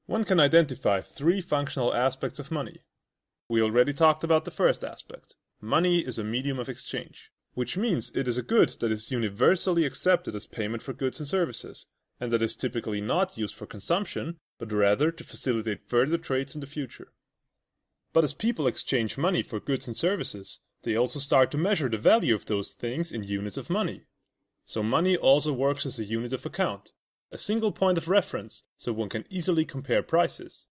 One can identify three functional aspects of money. We already talked about the first aspect. Money is a medium of exchange, which means it is a good that is universally accepted as payment for goods and services, and that is typically not used for consumption, but rather to facilitate further trades in the future. But as people exchange money for goods and services, they also start to measure the value of those things in units of money. So money also works as a unit of account, a single point of reference, so one can easily compare prices.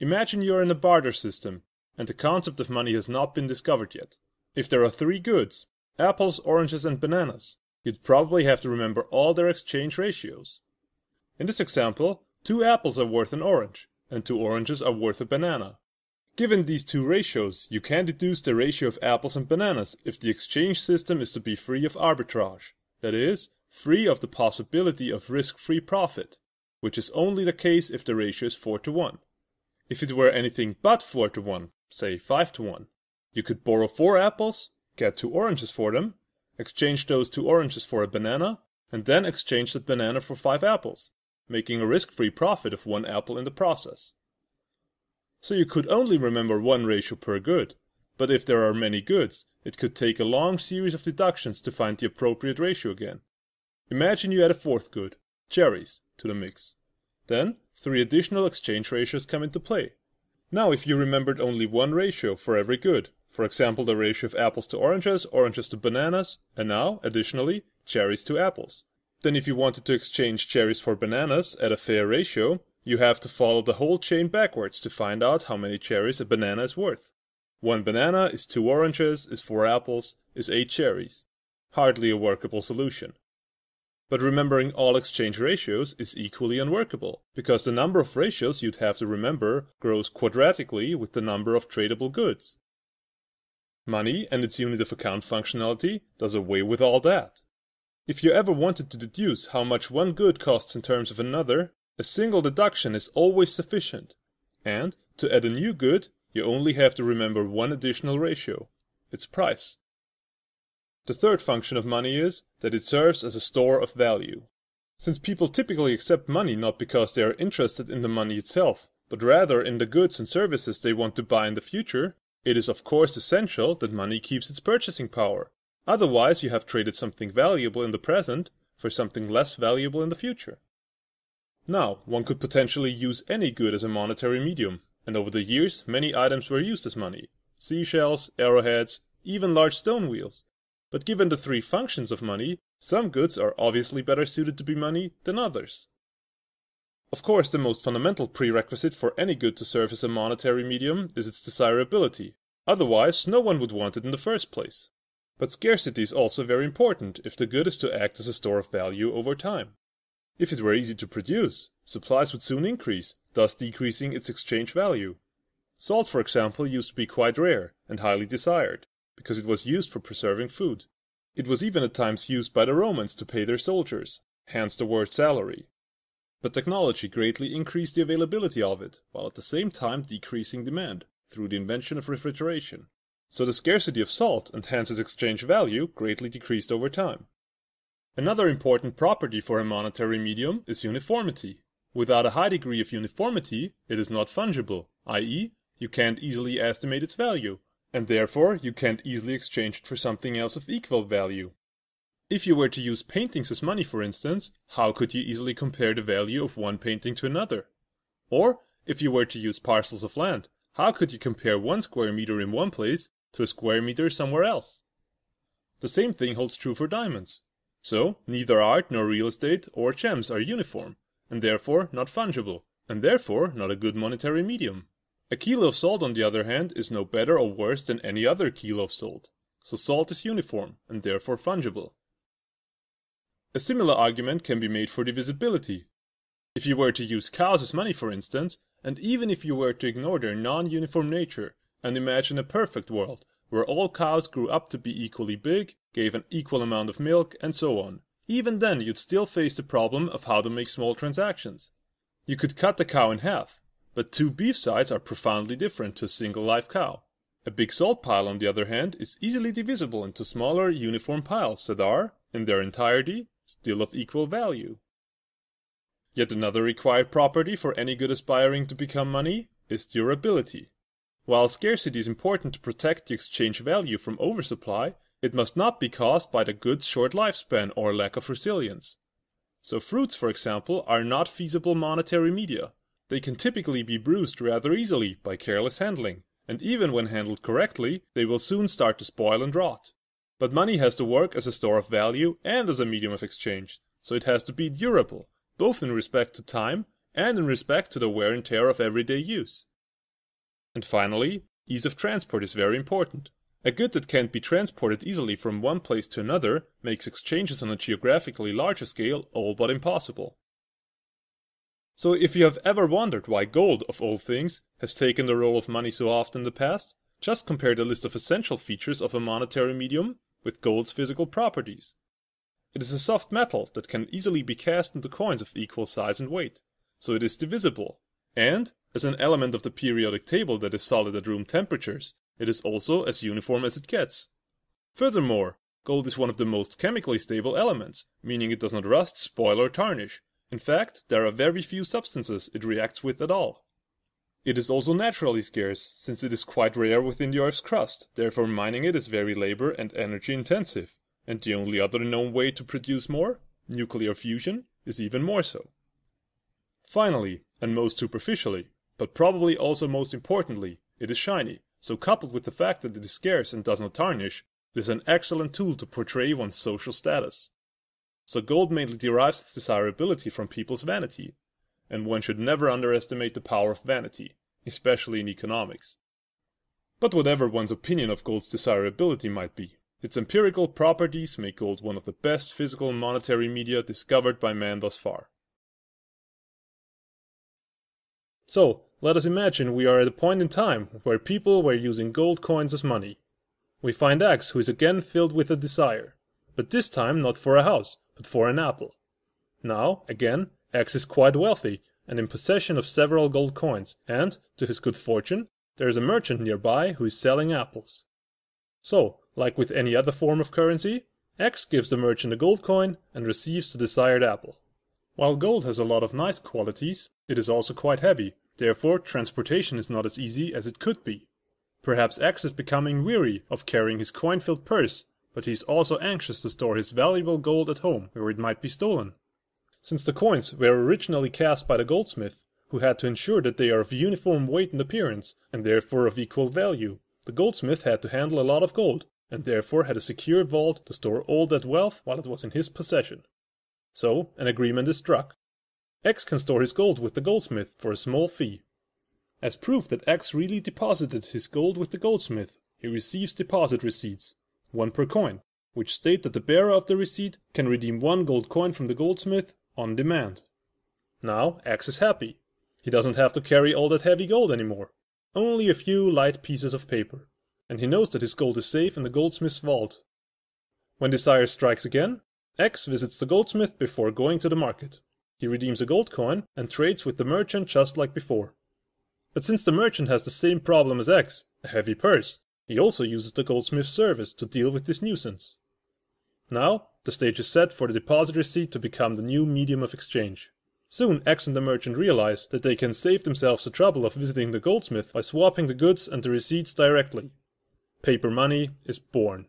Imagine you are in a barter system, and the concept of money has not been discovered yet. If there are three goods, apples, oranges, and bananas, you'd probably have to remember all their exchange ratios. In this example, 2 apples are worth an orange, and 2 oranges are worth a banana. Given these two ratios, you can deduce the ratio of apples and bananas if the exchange system is to be free of arbitrage, that is, free of the possibility of risk-free profit, which is only the case if the ratio is 4:1. If it were anything but 4:1, say 5:1, you could borrow 4 apples, get 2 oranges for them, exchange those 2 oranges for a banana, and then exchange that banana for 5 apples, making a risk-free profit of 1 apple in the process. So you could only remember one ratio per good, but if there are many goods, it could take a long series of deductions to find the appropriate ratio again. Imagine you add a 4th good, cherries, to the mix. Then 3 additional exchange ratios come into play. Now if you remembered only one ratio for every good, for example the ratio of apples to oranges, oranges to bananas, and now, additionally, cherries to apples. Then if you wanted to exchange cherries for bananas at a fair ratio, you have to follow the whole chain backwards to find out how many cherries a banana is worth. 1 banana is 2 oranges, is 4 apples, is 8 cherries. Hardly a workable solution. But remembering all exchange ratios is equally unworkable, because the number of ratios you'd have to remember grows quadratically with the number of tradable goods. Money and its unit of account functionality does away with all that. If you ever wanted to deduce how much one good costs in terms of another, a single deduction is always sufficient, and to add a new good, you only have to remember one additional ratio, its price. The third function of money is that it serves as a store of value. Since people typically accept money not because they are interested in the money itself, but rather in the goods and services they want to buy in the future, it is of course essential that money keeps its purchasing power. Otherwise you have traded something valuable in the present for something less valuable in the future. Now, one could potentially use any good as a monetary medium, and over the years many items were used as money. Seashells, arrowheads, even large stone wheels. But given the three functions of money, some goods are obviously better suited to be money than others. Of course, the most fundamental prerequisite for any good to serve as a monetary medium is its desirability. Otherwise, no one would want it in the first place. But scarcity is also very important if the good is to act as a store of value over time. If it were easy to produce, supplies would soon increase, thus decreasing its exchange value. Salt, for example, used to be quite rare and highly desired, because it was used for preserving food. It was even at times used by the Romans to pay their soldiers, hence the word salary. But technology greatly increased the availability of it, while at the same time decreasing demand, through the invention of refrigeration. So the scarcity of salt, and hence its exchange value, greatly decreased over time. Another important property for a monetary medium is uniformity. Without a high degree of uniformity, it is not fungible, i.e., you can't easily estimate its value, and therefore you can't easily exchange it for something else of equal value. If you were to use paintings as money, for instance, how could you easily compare the value of one painting to another? Or, if you were to use parcels of land, how could you compare 1 square meter in one place to a square meter somewhere else? The same thing holds true for diamonds. So, neither art nor real estate or gems are uniform, and therefore not fungible, and therefore not a good monetary medium. A kilo of salt, on the other hand, is no better or worse than any other kilo of salt. So salt is uniform, and therefore fungible. A similar argument can be made for divisibility. If you were to use cows as money, for instance, and even if you were to ignore their non-uniform nature, and imagine a perfect world, where all cows grew up to be equally big, gave an equal amount of milk, and so on. Even then you'd still face the problem of how to make small transactions. You could cut the cow in half, but 2 beef sides are profoundly different to a single live cow. A big salt pile, on the other hand, is easily divisible into smaller, uniform piles that are, in their entirety, still of equal value. Yet another required property for any good aspiring to become money is durability. While scarcity is important to protect the exchange value from oversupply, it must not be caused by the good's short lifespan or lack of resilience. So fruits, for example, are not feasible monetary media. They can typically be bruised rather easily by careless handling, and even when handled correctly, they will soon start to spoil and rot. But money has to work as a store of value and as a medium of exchange, so it has to be durable, both in respect to time and in respect to the wear and tear of everyday use. And finally, ease of transport is very important. A good that can't be transported easily from one place to another makes exchanges on a geographically larger scale all but impossible. So if you have ever wondered why gold, of all things, has taken the role of money so often in the past, just compare the list of essential features of a monetary medium with gold's physical properties. It is a soft metal that can easily be cast into coins of equal size and weight, so it is divisible, and, as an element of the periodic table that is solid at room temperatures, it is also as uniform as it gets. Furthermore, gold is one of the most chemically stable elements, meaning it does not rust, spoil or tarnish. In fact, there are very few substances it reacts with at all. It is also naturally scarce, since it is quite rare within the Earth's crust, therefore mining it is very labor and energy intensive, and the only other known way to produce more, nuclear fusion, is even more so. Finally, and most superficially, but probably also most importantly, it is shiny, so coupled with the fact that it is scarce and does not tarnish, it is an excellent tool to portray one's social status. So gold mainly derives its desirability from people's vanity, and one should never underestimate the power of vanity, especially in economics. But whatever one's opinion of gold's desirability might be, its empirical properties make gold one of the best physical and monetary media discovered by man thus far. So, let us imagine we are at a point in time where people were using gold coins as money. We find X, who is again filled with a desire, but this time not for a house, but for an apple. Now, again, X is quite wealthy and in possession of several gold coins, and, to his good fortune, there is a merchant nearby who is selling apples. So, like with any other form of currency, X gives the merchant a gold coin and receives the desired apple. While gold has a lot of nice qualities, it is also quite heavy, therefore transportation is not as easy as it could be. Perhaps X is becoming weary of carrying his coin-filled purse, but he is also anxious to store his valuable gold at home, where it might be stolen. Since the coins were originally cast by the goldsmith, who had to ensure that they are of uniform weight and appearance, and therefore of equal value, the goldsmith had to handle a lot of gold, and therefore had a secure vault to store all that wealth while it was in his possession. So, an agreement is struck. X can store his gold with the goldsmith for a small fee. As proof that X really deposited his gold with the goldsmith, he receives deposit receipts, one per coin, which state that the bearer of the receipt can redeem one gold coin from the goldsmith on demand. Now, X is happy. He doesn't have to carry all that heavy gold anymore, only a few light pieces of paper, and he knows that his gold is safe in the goldsmith's vault. When desire strikes again, X visits the goldsmith before going to the market. He redeems a gold coin and trades with the merchant just like before. But since the merchant has the same problem as X, a heavy purse, he also uses the goldsmith's service to deal with this nuisance. Now, the stage is set for the deposit receipt to become the new medium of exchange. Soon X and the merchant realize that they can save themselves the trouble of visiting the goldsmith by swapping the goods and the receipts directly. Paper money is born.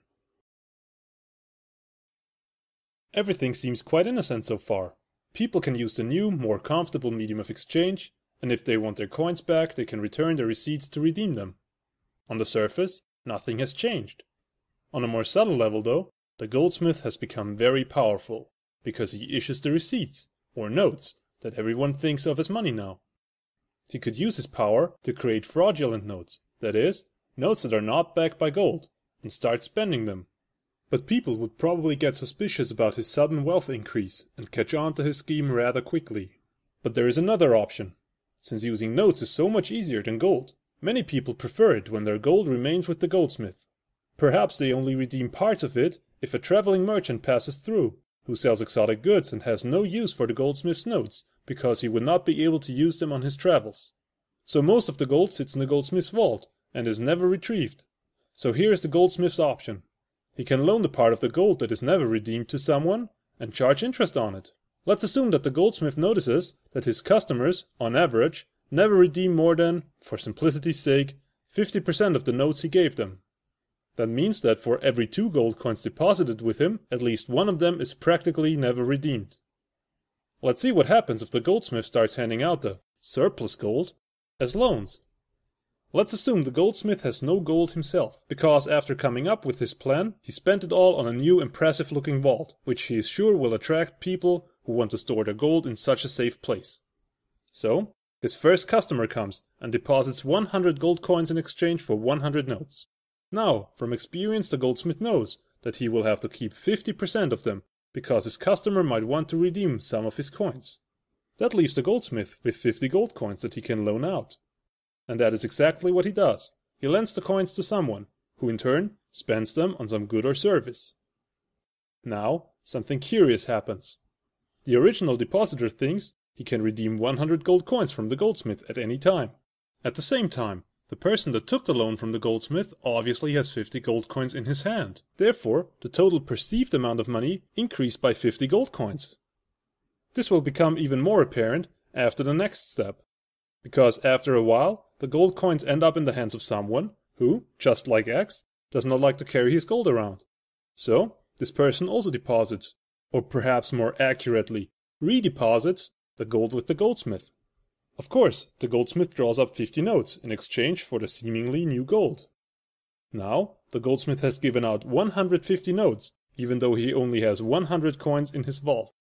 Everything seems quite innocent so far. People can use the new, more comfortable medium of exchange, and if they want their coins back, they can return their receipts to redeem them. On the surface, nothing has changed. On a more subtle level, though, the goldsmith has become very powerful, because he issues the receipts, or notes, that everyone thinks of as money now. He could use his power to create fraudulent notes, that is, notes that are not backed by gold, and start spending them. But people would probably get suspicious about his sudden wealth increase and catch on to his scheme rather quickly. But there is another option. Since using notes is so much easier than gold, many people prefer it when their gold remains with the goldsmith. Perhaps they only redeem parts of it if a traveling merchant passes through, who sells exotic goods and has no use for the goldsmith's notes, because he would not be able to use them on his travels. So most of the gold sits in the goldsmith's vault, and is never retrieved. So here is the goldsmith's option. He can loan the part of the gold that is never redeemed to someone, and charge interest on it. Let's assume that the goldsmith notices that his customers, on average, never redeem more than, for simplicity's sake, 50% of the notes he gave them. That means that for every 2 gold coins deposited with him, at least one of them is practically never redeemed. Let's see what happens if the goldsmith starts handing out the surplus gold as loans. Let's assume the goldsmith has no gold himself, because after coming up with his plan, he spent it all on a new impressive looking vault, which he is sure will attract people who want to store their gold in such a safe place. So, his first customer comes and deposits 100 gold coins in exchange for 100 notes. Now, from experience, the goldsmith knows that he will have to keep 50% of them, because his customer might want to redeem some of his coins. That leaves the goldsmith with 50 gold coins that he can loan out. And that is exactly what he does. He lends the coins to someone, who in turn spends them on some good or service. Now, something curious happens. The original depositor thinks he can redeem 100 gold coins from the goldsmith at any time. At the same time, the person that took the loan from the goldsmith obviously has 50 gold coins in his hand. Therefore, the total perceived amount of money increased by 50 gold coins. This will become even more apparent after the next step, because after a while, the gold coins end up in the hands of someone who, just like X, does not like to carry his gold around. So, this person also deposits, or perhaps more accurately, redeposits the gold with the goldsmith. Of course, the goldsmith draws up 50 notes in exchange for the seemingly new gold. Now, the goldsmith has given out 150 notes, even though he only has 100 coins in his vault.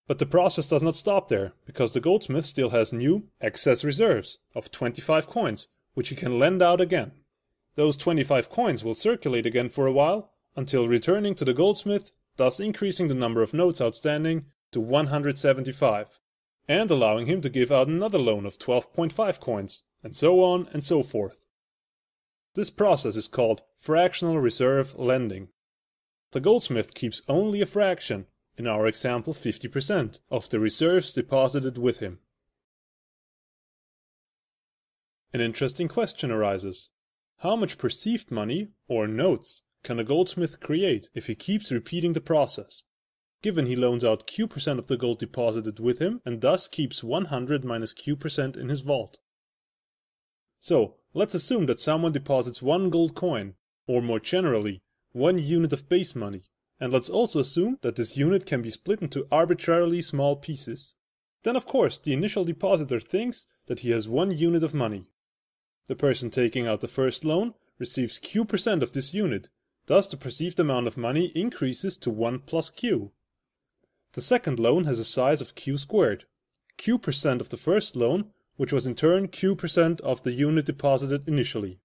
But the process does not stop there, because the goldsmith still has new excess reserves of 25 coins, which he can lend out again. Those 25 coins will circulate again for a while, until returning to the goldsmith, thus increasing the number of notes outstanding to 175, and allowing him to give out another loan of 12.5 coins, and so on and so forth. This process is called fractional reserve lending. The goldsmith keeps only a fraction, in our example 50%, of the reserves deposited with him. An interesting question arises. How much perceived money, or notes, can a goldsmith create if he keeps repeating the process, given he loans out Q% of the gold deposited with him and thus keeps 100 minus Q% in his vault? So, let's assume that someone deposits 1 gold coin, or more generally, 1 unit of base money, and let's also assume that this unit can be split into arbitrarily small pieces. Then of course the initial depositor thinks that he has 1 unit of money. The person taking out the first loan receives Q% of this unit, thus the perceived amount of money increases to 1 plus Q. The second loan has a size of Q squared, Q% of the first loan, which was in turn Q% of the unit deposited initially.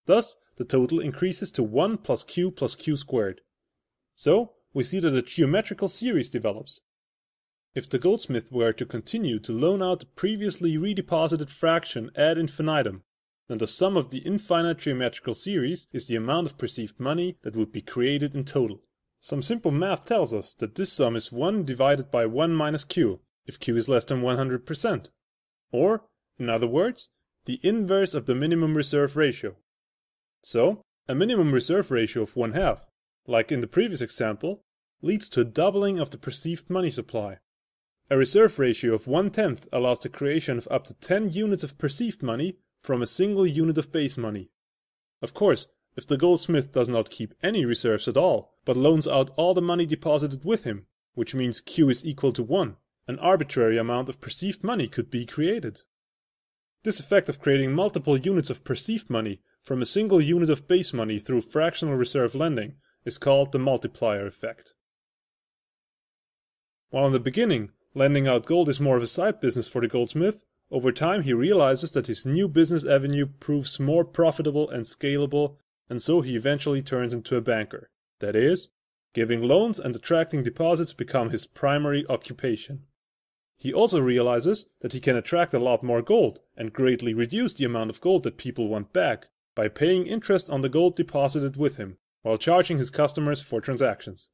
Thus, the total increases to 1 plus Q squared. So, we see that a geometrical series develops. If the goldsmith were to continue to loan out the previously redeposited fraction ad infinitum, then the sum of the infinite geometrical series is the amount of perceived money that would be created in total. Some simple math tells us that this sum is 1 divided by 1 minus Q, if Q is less than 100%. Or, in other words, the inverse of the minimum reserve ratio. So, a minimum reserve ratio of 1/2, like in the previous example, leads to a doubling of the perceived money supply. A reserve ratio of 1/10 allows the creation of up to 10 units of perceived money from a single unit of base money. Of course, if the goldsmith does not keep any reserves at all, but loans out all the money deposited with him, which means Q is equal to 1, an arbitrary amount of perceived money could be created. This effect of creating multiple units of perceived money from a single unit of base money through fractional reserve lending is called the multiplier effect. While in the beginning, lending out gold is more of a side business for the goldsmith, over time he realizes that his new business avenue proves more profitable and scalable, and so he eventually turns into a banker. That is, giving loans and attracting deposits become his primary occupation. He also realizes that he can attract a lot more gold and greatly reduce the amount of gold that people want back by paying interest on the gold deposited with him, while charging his customers for transactions.